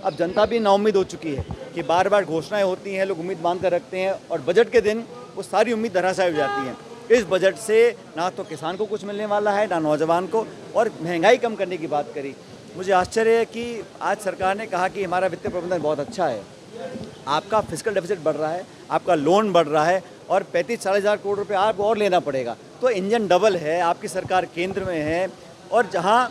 अब जनता भी नाउम्मीद हो चुकी है कि बार बार घोषणाएं होती हैं, लोग उम्मीद बांध कर रखते हैं और बजट के दिन वो सारी उम्मीद धराशायी हो जाती है। इस बजट से ना तो किसान को कुछ मिलने वाला है, ना नौजवान को, और महंगाई कम करने की बात करी। मुझे आश्चर्य है कि आज सरकार ने कहा कि हमारा वित्तीय प्रबंधन बहुत अच्छा है, आपका फिस्कल डेफिसिट बढ़ रहा है, आपका लोन बढ़ रहा है और 35-40 हज़ार करोड़ रुपए आपको और लेना पड़ेगा। तो इंजन डबल है, आपकी सरकार केंद्र में है और जहां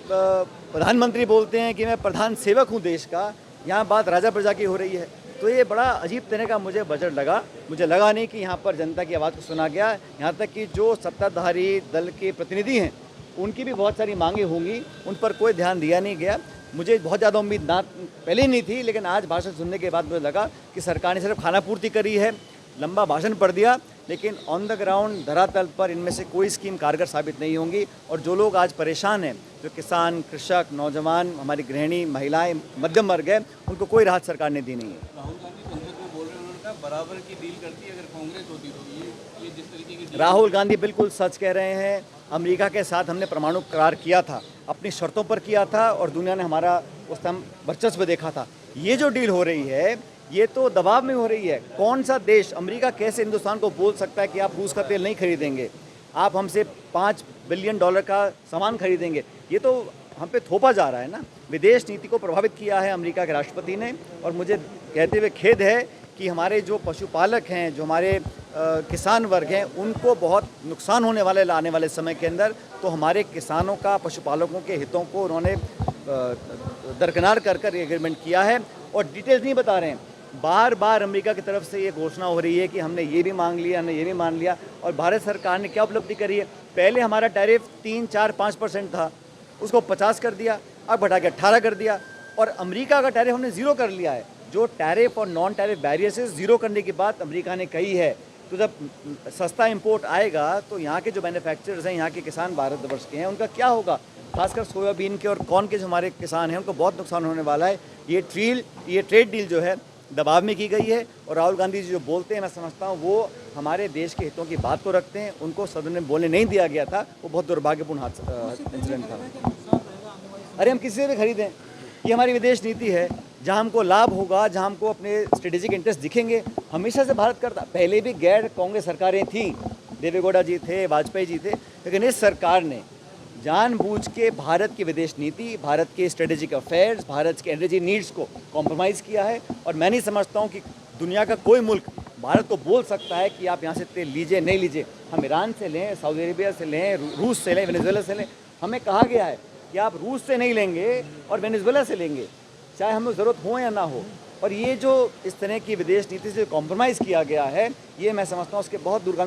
प्रधानमंत्री बोलते हैं कि मैं प्रधान सेवक हूं देश का, यहाँ बात राजा प्रजा की हो रही है। तो ये बड़ा अजीब तरह का मुझे बजट लगा। मुझे लगा नहीं कि यहाँ पर जनता की आवाज़ को सुना गया। यहाँ तक कि जो सत्ताधारी दल के प्रतिनिधि हैं उनकी भी बहुत सारी मांगे होंगी, उन पर कोई ध्यान दिया नहीं गया। मुझे बहुत ज़्यादा उम्मीद ना पहले ही नहीं थी, लेकिन आज भाषण सुनने के बाद मुझे लगा कि सरकार ने सिर्फ खाना पूर्ति करी है, लंबा भाषण पढ़ दिया, लेकिन ऑन द ग्राउंड धरातल पर इनमें से कोई स्कीम कारगर साबित नहीं होंगी। और जो लोग आज परेशान हैं, जो किसान, कृषक, नौजवान, हमारी गृहिणी, महिलाएं, मध्यम वर्ग है, उनको कोई राहत सरकार ने दी नहीं है। राहुल गांधी संसद में बोल रहे हैं, उन्होंने कहा बराबर की डील करती अगर कांग्रेस होती तो ये जिस तरीके की राहुल गांधी बिल्कुल सच कह रहे हैं। अमेरिका के साथ हमने परमाणु करार किया था, अपनी शर्तों पर किया था और दुनिया ने हमारा उस टाइम वर्चस्व देखा था। ये जो डील हो रही है ये तो दबाव में हो रही है। कौन सा देश, अमेरिका कैसे हिंदुस्तान को बोल सकता है कि आप रूस का तेल नहीं खरीदेंगे, आप हमसे $5 बिलियन का सामान खरीदेंगे? ये तो हम पे थोपा जा रहा है ना। विदेश नीति को प्रभावित किया है अमेरिका के राष्ट्रपति ने, और मुझे कहते हुए खेद है कि हमारे जो पशुपालक हैं, जो हमारे किसान वर्ग हैं, उनको बहुत नुकसान होने वाले आने वाले समय के अंदर। तो हमारे किसानों का, पशुपालकों के हितों को उन्होंने दरकिनार कर एग्रीमेंट किया है और डिटेल्स नहीं बता रहे हैं। बार बार अमेरिका की तरफ से ये घोषणा हो रही है कि हमने ये भी मांग लिया, हमने ये भी मान लिया। और भारत सरकार ने क्या उपलब्धि करी है? पहले हमारा टैरिफ 3, 4, 5% था, उसको 50 कर दिया, अब बढ़ा के 18 कर दिया। और अमेरिका का टैरिफ हमने 0 कर लिया है। जो टैरिफ और नॉन टैरिफ बैरियर से 0 करने की बात अमेरिका ने कही है। तो जब सस्ता इंपोर्ट आएगा तो यहाँ के जो मैन्युफैक्चरर्स हैं, यहाँ के किसान भारतवर्ष के हैं, उनका क्या होगा? खासकर सोयाबीन के और कॉर्न के जो हमारे किसान हैं, उनको बहुत नुकसान होने वाला है। ये ट्रेड डील जो है दबाव में की गई है। और राहुल गांधी जी जो बोलते हैं, मैं समझता हूँ वो हमारे देश के हितों की बात को रखते हैं। उनको सदन में बोलने नहीं दिया गया था, वो बहुत दुर्भाग्यपूर्ण इंसिडेंट था। अरे हम किसी से भी खरीदें, ये हमारी विदेश नीति है। जहाँ हमको लाभ होगा, जहाँ हमको अपने स्ट्रेटेजिक इंटरेस्ट दिखेंगे, हमेशा से भारत करता। पहले भी गैर कांग्रेस सरकारें थीं, देवेगौड़ा जी थे, वाजपेयी जी थे, लेकिन इस सरकार ने जानबूझ के भारत की विदेश नीति, भारत के स्ट्रेटेजिक अफेयर्स, भारत के एनर्जी नीड्स को कॉम्प्रोमाइज़ किया है। और मैं नहीं समझता हूँ कि दुनिया का कोई मुल्क भारत को बोल सकता है कि आप यहाँ से तेल लीजिए, नहीं लीजिए। हम ईरान से लें, सऊदी अरेबिया से लें, रूस से लें, वेनेजुएला से लें, हमें कहा गया है कि आप रूस से नहीं लेंगे और वेनेजुएला से लेंगे, चाहे हमें ज़रूरत हो या ना हो। और ये जो इस तरह की विदेश नीति से कॉम्प्रोमाइज़ किया गया है, ये मैं समझता हूँ उसके बहुत दूरगामी